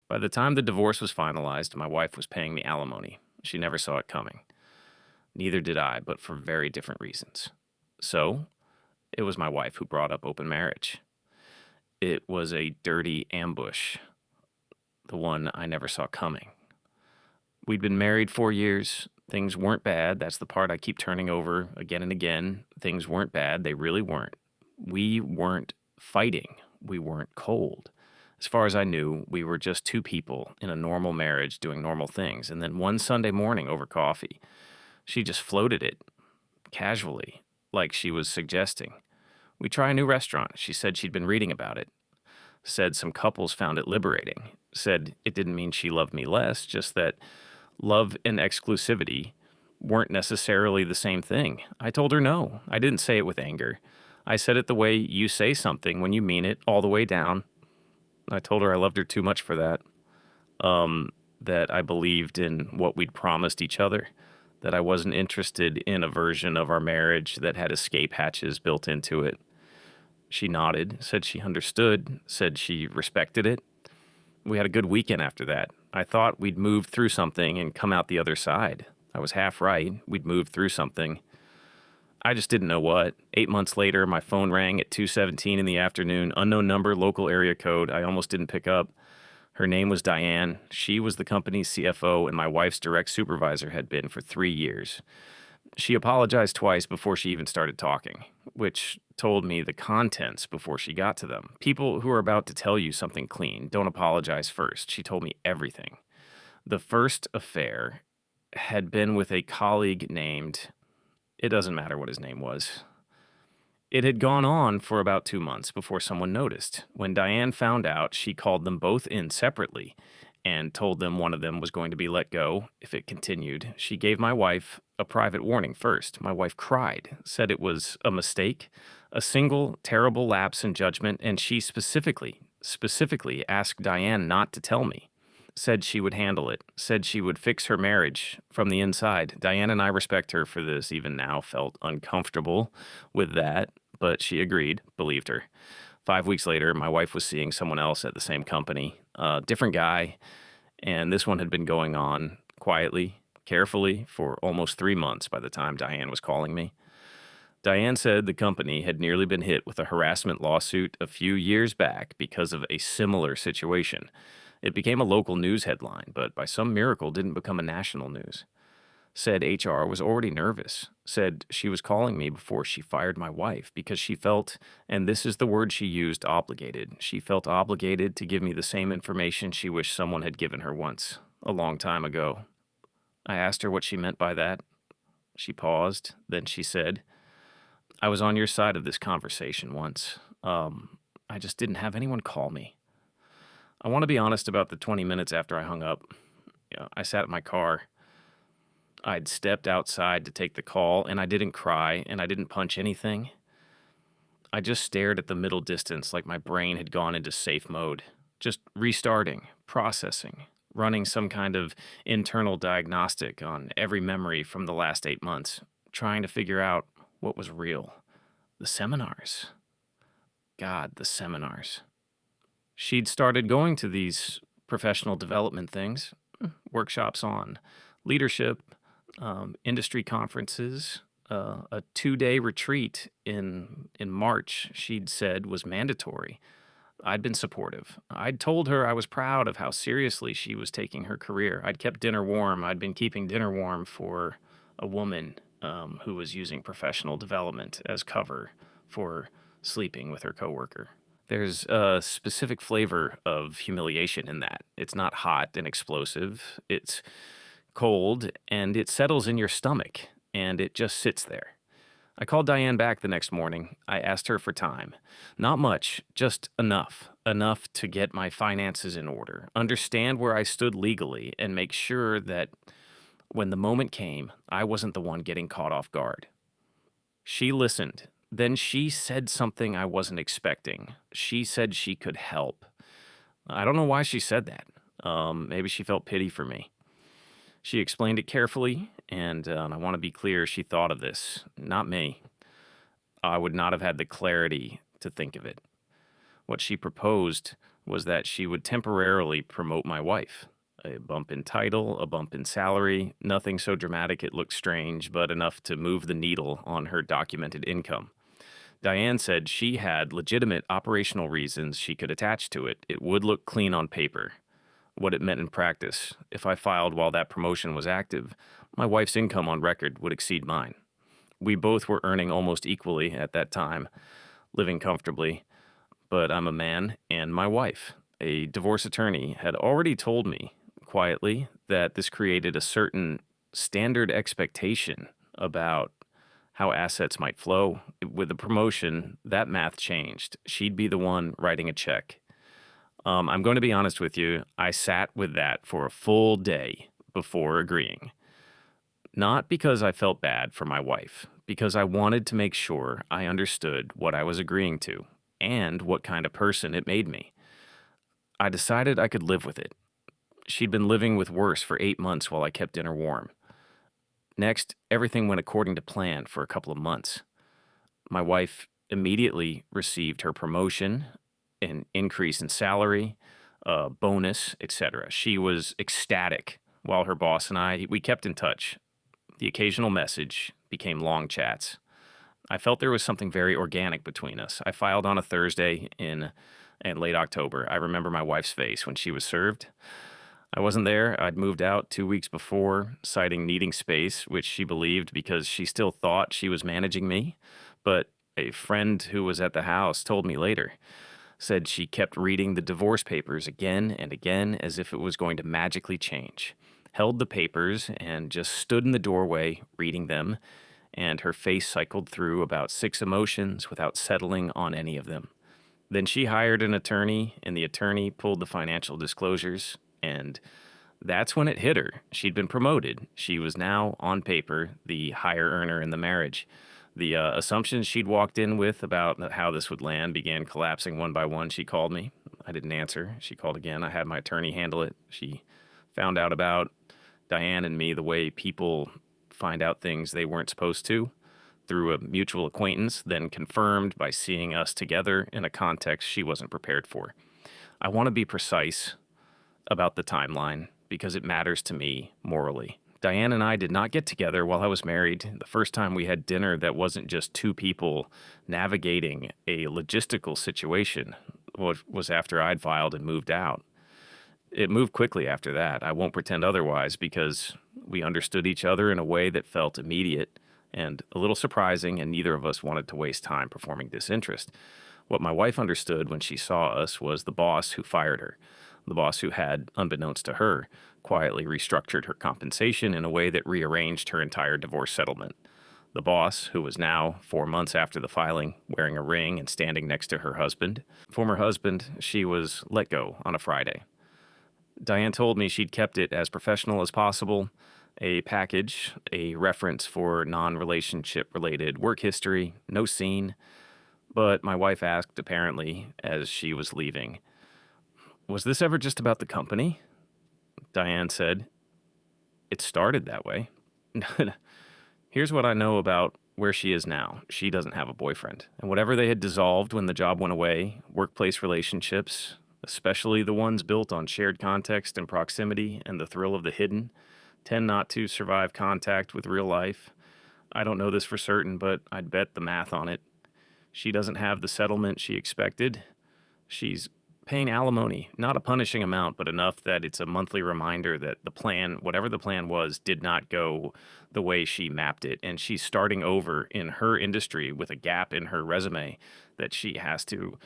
By the time the divorce was finalized, my wife was paying me alimony. She never saw it coming. Neither did I, but for very different reasons. So, it was my wife who brought up open marriage. It was a dirty ambush, the one I never saw coming. We'd been married 4 years. Things weren't bad. That's the part I keep turning over again and again. Things weren't bad. They really weren't. We weren't fighting. We weren't cold. As far as I knew, we were just two people in a normal marriage doing normal things. And then one Sunday morning over coffee, she just floated it casually, like she was suggesting. We try a new restaurant. She said she'd been reading about it. Said some couples found it liberating. Said it didn't mean she loved me less, just that love and exclusivity weren't necessarily the same thing. I told her no. I didn't say it with anger. I said it the way you say something when you mean it, all the way down. I told her I loved her too much for that. That I believed in what we'd promised each other. That I wasn't interested in a version of our marriage that had escape hatches built into it. She nodded, said she understood, said she respected it. We had a good weekend after that. I thought we'd moved through something and come out the other side. I was half right. We'd moved through something. I just didn't know what. 8 months later, my phone rang at 2:17 in the afternoon. Unknown number, local area code. I almost didn't pick up. Her name was Diane. She was the company's CFO, and my wife's direct supervisor had been for 3 years. She apologized twice before she even started talking, which told me the contents before she got to them. People who are about to tell you something clean don't apologize first. She told me everything. The first affair had been with a colleague named, it doesn't matter what his name was. It had gone on for about 2 months before someone noticed. When Diane found out, she called them both in separately and told them one of them was going to be let go if it continued. She gave my wife a private warning first. My wife cried, said it was a mistake, a single terrible lapse in judgment, and she specifically asked Diane not to tell me. Said she would handle it, said she would fix her marriage from the inside. Diane and I respect her for this, even now felt uncomfortable with that, but she agreed, believed her. 5 weeks later, my wife was seeing someone else at the same company, a different guy, and this one had been going on quietly, carefully, for almost 3 months by the time Diane was calling me. Diane said the company had nearly been hit with a harassment lawsuit a few years back because of a similar situation. It became a local news headline, but by some miracle didn't become a national news. Said HR was already nervous. Said she was calling me before she fired my wife because she felt, and this is the word she used, obligated. She felt obligated to give me the same information she wished someone had given her once, a long time ago. I asked her what she meant by that. She paused, then she said, I was on your side of this conversation once. I just didn't have anyone call me. I want to be honest about the 20 minutes after I hung up. I sat in my car. I'd stepped outside to take the call, and I didn't cry, and I didn't punch anything. I just stared at the middle distance like my brain had gone into safe mode, just restarting, processing, running some kind of internal diagnostic on every memory from the last 8 months, trying to figure out what was real. The seminars. God, the seminars. She'd started going to these professional development things, workshops on leadership, industry conferences, a 2-day retreat in March, she'd said was mandatory. I'd been supportive. I'd told her I was proud of how seriously she was taking her career. I'd kept dinner warm. I'd been keeping dinner warm for a woman who was using professional development as cover for sleeping with her coworker. There's a specific flavor of humiliation in that. It's not hot and explosive. It's cold, and it settles in your stomach, and it just sits there. I called Diane back the next morning. I asked her for time. Not much, just enough. Enough to get my finances in order, understand where I stood legally, and make sure that when the moment came, I wasn't the one getting caught off guard. She listened. Then she said something I wasn't expecting. She said she could help. I don't know why she said that. Maybe she felt pity for me. She explained it carefully, and I want to be clear, she thought of this, not me. I would not have had the clarity to think of it. What she proposed was that she would temporarily promote my wife. A bump in title, a bump in salary, nothing so dramatic it looked strange, but enough to move the needle on her documented income. Diane said she had legitimate operational reasons she could attach to it. It would look clean on paper. What it meant in practice, if I filed while that promotion was active, my wife's income on record would exceed mine. We both were earning almost equally at that time, living comfortably, but I'm a man and my wife, a divorce attorney, had already told me quietly that this created a certain standard expectation about how assets might flow. With the promotion, that math changed. She'd be the one writing a check. I'm going to be honest with you. I sat with that for a full day before agreeing. Not because I felt bad for my wife, because I wanted to make sure I understood what I was agreeing to and what kind of person it made me. I decided I could live with it. She'd been living with worse for 8 months while I kept dinner warm. Next, everything went according to plan for a couple of months. My wife immediately received her promotion, an increase in salary, a bonus, etc. She was ecstatic, while her boss and we kept in touch. The occasional message became long chats. I felt there was something very organic between us. I filed on a Thursday in late October. I remember my wife's face when she was served. I wasn't there. I'd moved out 2 weeks before, citing needing space, which she believed because she still thought she was managing me. But a friend who was at the house told me later, said she kept reading the divorce papers again and again as if it was going to magically change. Held the papers and just stood in the doorway reading them, and her face cycled through about 6 emotions without settling on any of them. Then she hired an attorney, and the attorney pulled the financial disclosures, and that's when it hit her. She'd been promoted. She was now, on paper, the higher earner in the marriage. The assumptions she'd walked in with about how this would land began collapsing one by one. She called me. I didn't answer. She called again. I had my attorney handle it. She found out about Diane and me the way people find out things they weren't supposed to, through a mutual acquaintance, then confirmed by seeing us together in a context she wasn't prepared for. I want to be precise about the timeline because it matters to me morally. Diane and I did not get together while I was married. The first time we had dinner that wasn't just two people navigating a logistical situation was after I'd filed and moved out. It moved quickly after that. I won't pretend otherwise because we understood each other in a way that felt immediate and a little surprising, and neither of us wanted to waste time performing disinterest. What my wife understood when she saw us was the boss who fired her, the boss who had, unbeknownst to her, quietly restructured her compensation in a way that rearranged her entire divorce settlement. The boss, who was now, 4 months after the filing, wearing a ring and standing next to her husband. Former husband, she was let go on a Friday. Diane told me she'd kept it as professional as possible, a package, a reference for non-relationship related work history, no scene. But my wife asked, apparently, as she was leaving, "Was this ever just about the company?" Diane said, "It started that way." Here's what I know about where she is now. She doesn't have a boyfriend. And whatever they had dissolved when the job went away, workplace relationships, especially the ones built on shared context and proximity and the thrill of the hidden, tend not to survive contact with real life. I don't know this for certain, but I'd bet the math on it. She doesn't have the settlement she expected. She's paying alimony, not a punishing amount, but enough that it's a monthly reminder that the plan, whatever the plan was, did not go the way she mapped it. And she's starting over in her industry with a gap in her resume that she has to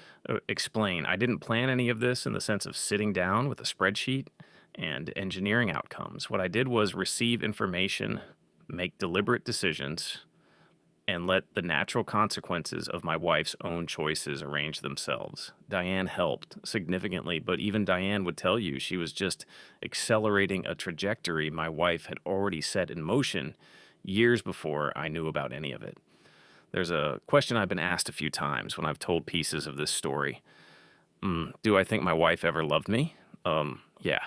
explain. I didn't plan any of this in the sense of sitting down with a spreadsheet and engineering outcomes. What I did was receive information, make deliberate decisions, and let the natural consequences of my wife's own choices arrange themselves. Diane helped significantly, but even Diane would tell you she was just accelerating a trajectory my wife had already set in motion years before I knew about any of it. There's a question I've been asked a few times when I've told pieces of this story. Do I think my wife ever loved me? Yeah.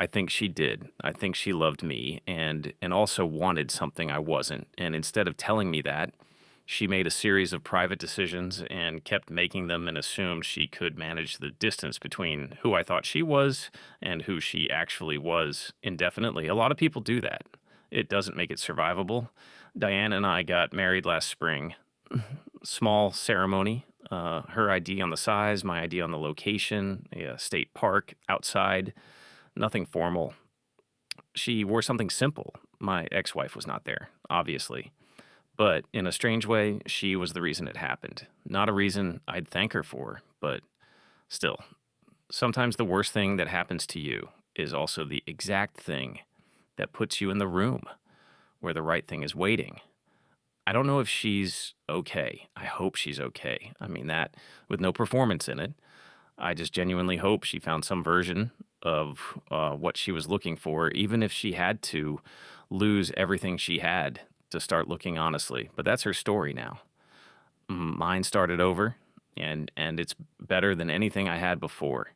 I think she did. I think she loved me and also wanted something I wasn't. And instead of telling me that, She made a series of private decisions and kept making them and assumed she could manage the distance between who I thought she was and who she actually was indefinitely. A lot of people do that. It doesn't make it survivable. Diane and I got married last spring. Small ceremony. Her ID on the size, my ID on the location, a state park outside. Nothing formal. She wore something simple. My ex wife was not there, obviously. But in a strange way, she was the reason it happened. Not a reason I'd thank her for, but still. Sometimes the worst thing that happens to you is also the exact thing that puts you in the room where the right thing is waiting. I don't know if she's okay. I hope she's okay. I mean, that with no performance in it. I just genuinely hope she found some version of what she was looking for, even if she had to lose everything she had to start looking honestly. But that's her story now. Mine started over, and it's better than anything I had before.